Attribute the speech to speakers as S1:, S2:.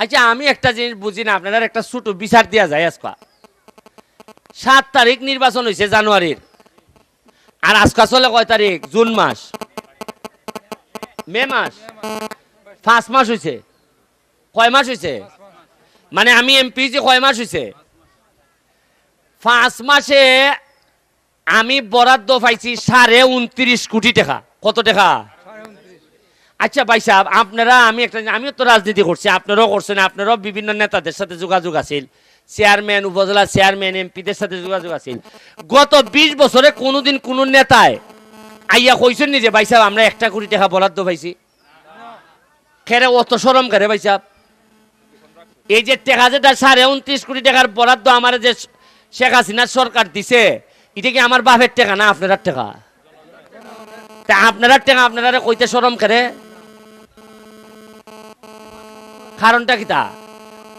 S1: আচ্ছা আমি একটা জিনিস বুঝি না, আপনার একটা ছোট বিচার দেওয়া যায় আজকা 7 তারিখ নির্বাচন হয়েছে জানুয়ারির, আর আজকা চলে কয় তারিখ? জুন মাস, মে মাস, 5 মাস হয়েছে। কয় মাস হয়েছে? মানে আমি এমপি যে কয় মাস হয়েছে? 5 মাসে আমি বরাদ্দ পাইছি 29.5 কোটি টাকা। কত টাকা? আচ্ছা ভাই সাহেব, আপনারা আমিও তো রাজনীতি করছি, আপনারাও করছেন, আপনারাও বিভিন্ন নেতাদের সাথে যোগাযোগ আছিল, চেয়ারম্যান, উপজেলা চেয়ারম্যান, এমপিদের সাথে যোগাযোগ আছিল। গত 20 বছরে কোনোদিন কোন নেতায় আইয়া কইছেন নি যে ভাই সাহেব আমরা 1 কোটি টাকা বরাদ্দ পাইছি? খেরে অত সরম করে ভাই সাহেব? এই যে টাকা যেটা 29.5 কোটি টাকার বরাদ্দ আমার যে শেখ হাসিনার সরকার দিছে, এটা কি আমার বাপের টাকা না আপনার টাকা? তা আপনার টাকা আপনারা কইতে সরম করে? কারণটা কি তা?